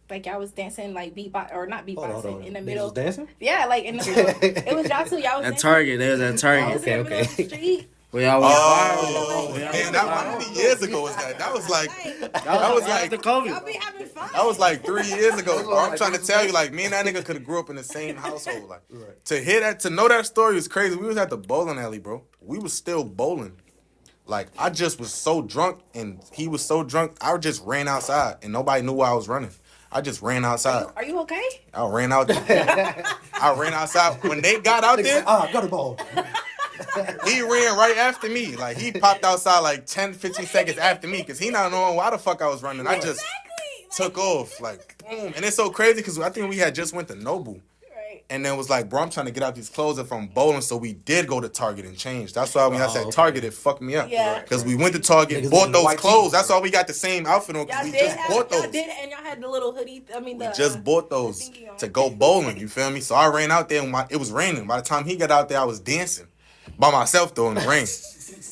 Like y'all was dancing like beatbox or not beatboxing in the Niggas middle. was dancing? Yeah, like in the middle. It was y'all two. Y'all was at dancing. Target. They was at Target. Y'all was in the middle of the street. We all was Oh, viral. man, that how many years ago was that? That was like That was right like- after COVID. Y'all be having fun. that was like 3 years ago, bro. I'm trying to tell you, like, me and that nigga could have grew up in the same household. Like, to hear that, to know that story is crazy. We was at the bowling alley, bro. We was still bowling. Like, I just was so drunk, and he was so drunk, I just ran outside, and nobody knew where I was running. I just ran outside. Are you okay? I ran out. I ran outside. When they got out there, Go to ball. he ran right after me. Like, he popped outside like 10, 15 seconds after me because he not knowing why the fuck I was running. I just took off. Like, boom. And it's so crazy because I think we had just went to Noble. Right. And then was like, bro, I'm trying to get out these clothes from bowling. So we did go to Target and change. That's why when I said Target, it fucked me up. Yeah. Because we went to Target, Niggas bought in those white clothes. tees. That's why we got the same outfit on because Y'all we did just have, bought y'all those. did, and y'all had the little hoodie. I mean, We the just bought those thingy on. to go bowling. You feel me? So I ran out there and it was raining. By the time he got out there, I was dancing by myself though in the rain.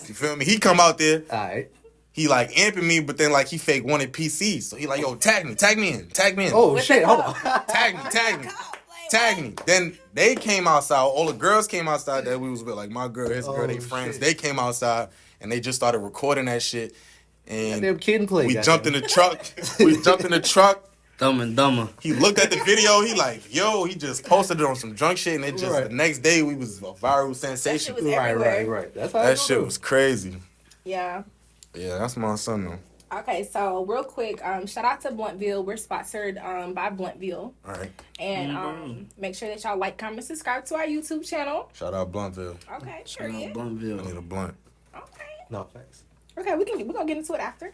You feel me? He come out there, All right. he like amping me, but then like he fake wanted PCs. So he like, yo, tag me in. Oh, With shit. the Hold cup. on. tag me. Then they came outside. All the girls came outside that we was with, like my girl, his girl, they friends. shit. They came outside and they just started recording that shit. And Goddamn kid and play. we jumped in the truck. Dumb and Dumber. He looked at the video. He like, yo, he just posted it on some drunk shit, and it just Right. the next day we was a viral That sensation. shit was Right. everywhere. That's how That it shit goes. was crazy. Yeah. Yeah, that's my son though. Okay, so real quick, shout out to Bluntville. We're sponsored by Bluntville. All right, And make sure that y'all like, comment, subscribe to our YouTube channel. shout out Bluntville. Okay, Shout out period. I Bluntville. need a blunt. Okay. No, thanks. Okay, we're gonna get into it after.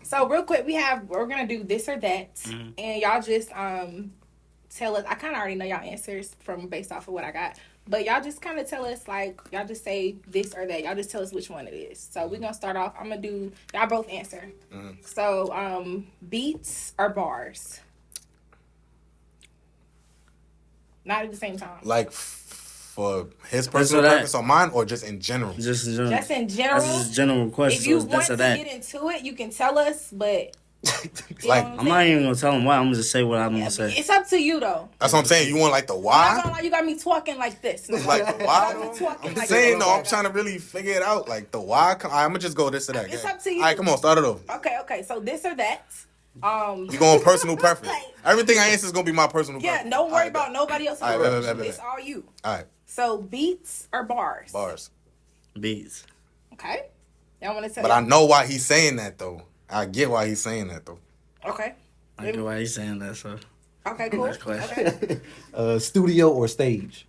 So real quick, we're gonna do this or that, and y'all just tell us. I kind of already know y'all answers from based off of what I got, but y'all just kind of tell us like y'all just say this or that. Y'all just tell us which one it is. So we're gonna start off. I'm gonna do y'all both answer. So beats or bars? Not at the same time. Like for his personal that. purpose or mine, or just in general. Just in general. Just in general. That's just a general question. If you So it's want this to or that. get into it, you can tell us, but you Like, know what I'm not even gonna tell him why. I'm gonna just say what I'm gonna say. It's up to you though. That's what I'm saying. You want like the I'm not why? gonna lie, you got me talking like this. Like the why? You got me talking I'm like saying this. though. I'm trying to really figure it out. Like the why? I'm gonna just go this or that. It's Yeah. up to you. All right, come on, start it over. Okay. So this or that. You going personal preference? Everything I answer is gonna be my personal Yeah, preference. don't worry All right, about nobody else's. All right, rules. bet. It's all you. All right, So beats or bars? bars. Beats. Okay. Y'all want to tell? But I know why he's saying that though. I get why he's saying that though. Okay. I get why he's saying that. So Okay. Cool. Next question. Okay. Studio or stage?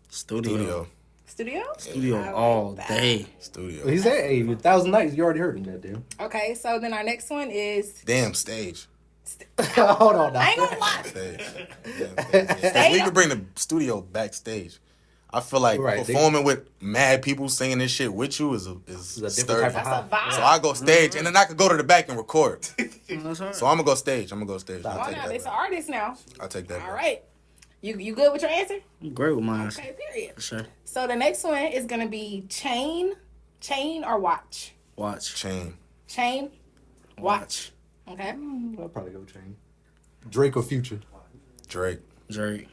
studio. Studio. Studio I like all that. day. Studio. He said, hey, 1,000 nights. You already heard him that, dude. Okay. So then our next one is. Damn stage. Hold on now. I ain't gonna lie. Stage. Damn stage. We could bring the studio backstage. I feel like Right, performing with mad people singing this shit with you is different sturdy. type of That's a vibe. So I go stage, and then I could go to the back and record. That's all right. So I'm gonna go stage. I'll Oh, take now that. this an back. artist now. I'll take that. All back. right. You good with your answer? I'm great with mine. Okay. Period. For sure. So the next one is gonna be chain Chain or watch? Watch. Chain. Chain, watch. Okay. I'll probably go chain. Drake or Future? Drake. Drake.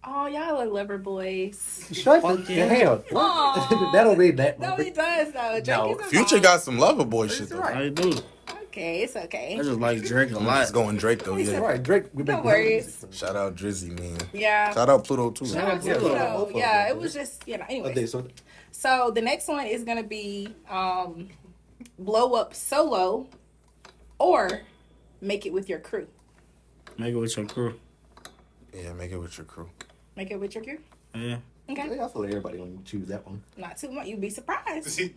Oh, y'all are lover boys. Shut Fuck the yeah. hell. Aw. That don't mean that. No, he does though. Drake No. is a Future vibe. got some lover boy shit though. I do. Okay, it's okay. I just like Drake a I'm lot. just going Drake though. He's Yeah. Right, Drake. We No worries. Shout out Drizzy, man. Yeah. Shout out Pluto too. Shout out to Yeah, Pluto. both of them. Yeah, it was just, anyway. So the next one is gonna be blow up solo or make it with your crew. Make it with your crew. Yeah, make it with your crew. Make it with your crew. Yeah. Okay. I feel like everybody gonna choose that one. Not too much. You'd be surprised. Yeah,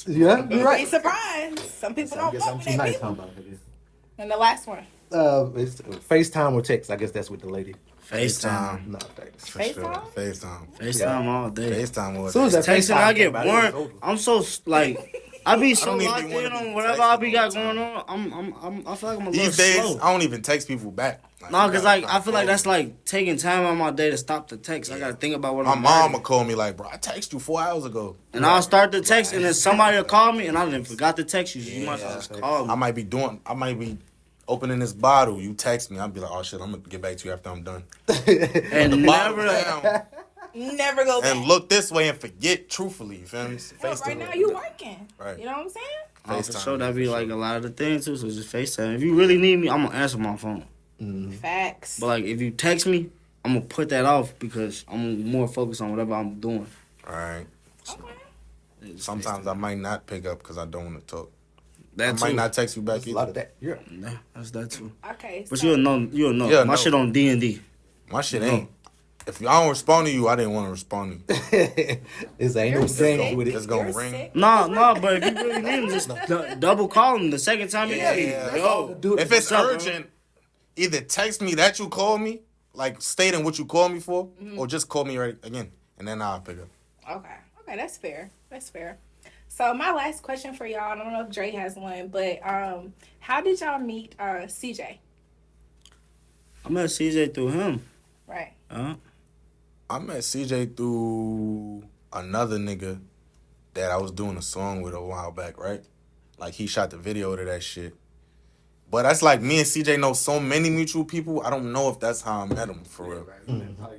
you're You'd be right. surprised. Some people I don't guess fuck I'm with too that nice people. talking about it. And the last one. It's FaceTime or text. I guess that's with the lady. FaceTime. No, thanks. For sure. FaceTime? FaceTime. FaceTime all day. FaceTime was As soon as that Texting, I get came out, it was bored. over. I'm so like, I be so don't even locked wanna in be on whatever I be texting got all the going time. on. I feel like I'm a little These days, slow. I don't even text people back. No, you cause gotta like I feel like call that's me. like taking time out of my day to stop the text. I gotta think about what My I'm mom writing. would call me like, bro, I texted you 4 hours ago. And I'll start the text, and then somebody will call me, and I didn't forgot to text you. You might as well just call I me. might be opening this bottle. You text me, I'll be like, oh shit, I'm gonna get back to you after I'm done. And Bottle never. down Never go back. and look this way and forget truthfully. You feel me? No, right now you working. Right. You know what I'm saying? Oh, for FaceTime, sure, that for be sure. like a lot of the things too. So just FaceTime. If you really need me, I'm gonna answer my phone. Facts. But like, if you text me, I'm gonna put that off because I'm more focused on whatever I'm doing. All right. Okay. It's Sometimes I might not pick up because I don't want to talk. that I too. might not text you back There's a lot either. of that. Yeah. Nah, that's that too. Okay. But so- you'll know. Yeah, My no. shit on D&D. My shit ain't. If I don't respond to you, I didn't want to respond to you. It's ain't You're no sick. game with It's it. gonna You're ring. sick. No, but if you really need him, just double call him the second time. Yeah, Hey, yeah. yo, Do it. If it's What's up, bro? urgent, either text me that you call me, like stating what you called me for, or just call me right again, and then I'll pick up. Okay, that's fair. That's fair. So my last question for y'all, I don't know if Dre has one, but how did y'all meet CJ? I met CJ through him. Right. I met CJ through another nigga that I was doing a song with a while back, right? Like he shot the video to that shit. But that's like me and CJ know so many mutual people. I don't know if that's how I met him for real.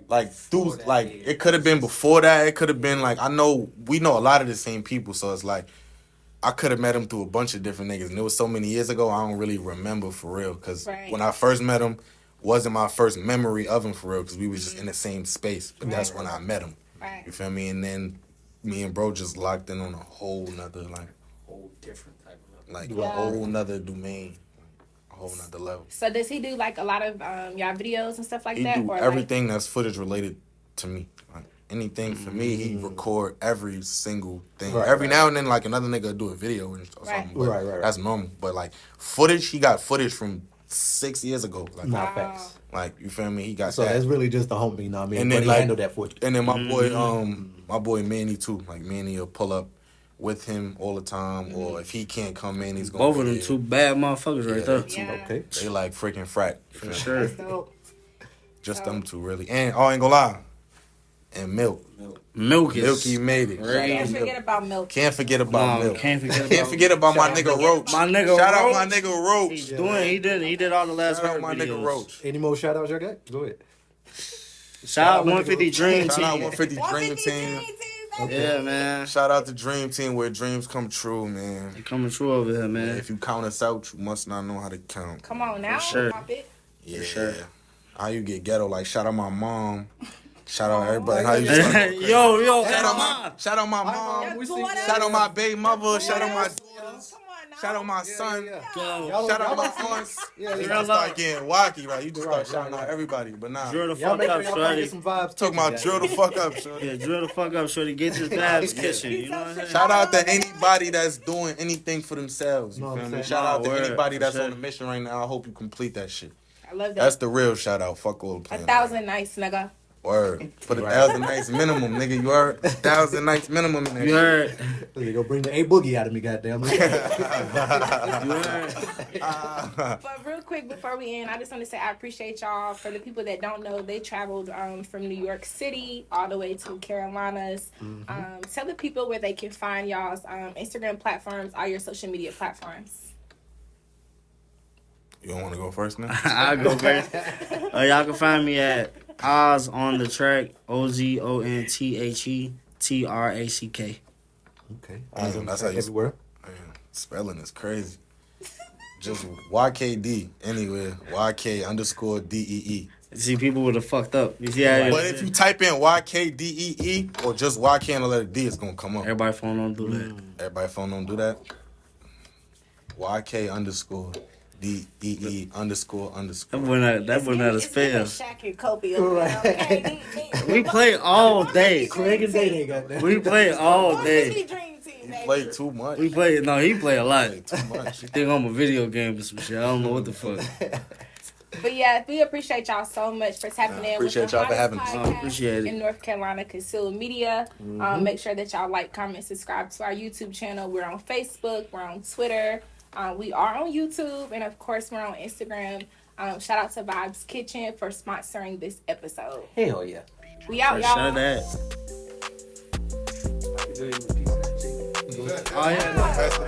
Like through like it could have been before that. It could have been like we know a lot of the same people, so it's like I could have met him through a bunch of different niggas. And it was so many years ago, I don't really remember for real. Cause Right. when I first met him, wasn't my first memory of him for real. Cause we was just in the same space. But that's when I met him. Right. You feel me? And then me and bro just locked in on a whole nother Whole different type of like Yeah. a whole nother domain, a whole nother level. So does he do like a lot of y'all videos and stuff like He that? do or everything that's footage related to me. Like anything for me, he record every single thing. Right, every right. now and then, like another nigga do a video or Right. something. But Right. That's normal. But like footage, he got footage from 6 years ago. Like, Not facts. like you feel me? He got So that. that's really just the homie, you know what I mean? And But then, he like- handled that for you. And then my boy Manny too. Like Manny will pull up with him all the time, or if he can't come in, he's gonna. Both of be them there. two bad motherfuckers right Yeah, there. they two- Yeah. Okay. They like freaking frack. For sure. That's dope. Just them two really. And I ain't gonna lie. And Milk. Milk is Milky made it. Right. Can't forget about Milk. Can't forget about Mom, Milk. can't forget Can't forget about my Shout nigga out- Roach. My nigga Shout out Roach. my nigga Roach. He's doing. He did all the last Shout out Herb my videos. nigga Roach. Any more shout outs y'all got? Go ahead. Shout out 150 Dream Shout out Team. 150 Dream 150 Team. Dream Team, baby. Yeah, man. Shout out to Dream Team where dreams come true, man. They coming true over here, man. If you count us out, you must not know how to count. Come on now. sure. Pop it. Yeah. sure. How you get ghetto? Like shout out my mom. Shout out everybody. How you start going crazy? yo, Shout out my mom. Your we daughter. see- Shout out my baby mother. Shout out my Come daughters. on now. Shout out my son. Yo, Shout out my aunts. Yeah, You yeah. just start getting wacky, right? You just start Right, shouting right, out right. everybody, but nah. drill the Y'all fuck make sure up, y'all try to shorty. get some vibes. Talking about kitchen, drill the fuck up, shorty. Yeah, drill the fuck up, shorty. Get to the vibes kitchen. You know what I'm saying? Shout out to anybody that's doing anything for themselves. You Know what feel I'm me? saying? Shout out to Word, anybody for that's sure. on a mission right now. I hope you complete that shit. I love that. That's the real shout out. Fuck all the a playing. 1,000 nights, nigga. Word. Put 1,000 nights minimum, nigga. You heard? 1,000 nights minimum in there. You heard? They go bring the A Boogie out of me, goddamn. You heard? But real quick before we end, I just want to say I appreciate y'all. For the people that don't know, they traveled from New York City all the way to Carolinas. Tell the people where they can find y'all's Instagram platforms, all your social media platforms. You don't want to go first now? I'll go first. Y'all can find me at Oz on the track, OZONTHETRACK. Okay. Damn, that's how you everywhere. Man, spelling is crazy. Just YK Dee anywhere. YK_DEE. See, people would have fucked up. You see how But if you type in YKDEE or just YK and a letter D, it's gonna come up. everybody phone don't do that. Everybody phone don't do that. YK_DEE__. That would not a spell. Shaq and Kobe over there, okay? We play all day. Craig and Day, goddamn. We play all day. Dream team, He baby. played too much. We play. No, he play a lot. Too much. You think I'm a video game or some shit? I don't know what the fuck. But yeah, we appreciate y'all so much for tapping in. Appreciate with the y'all for hottest having us. podcast Appreciate it. in North Carolina, Concealed Media. Make sure that y'all like, comment, subscribe to our YouTube channel. We're on Facebook. We're on Twitter. We are on YouTube, and of course, we're on Instagram. Shout out to Vibes Kitchen for sponsoring this episode. Hell yeah. We out, Shut y'all. that. Oh yeah.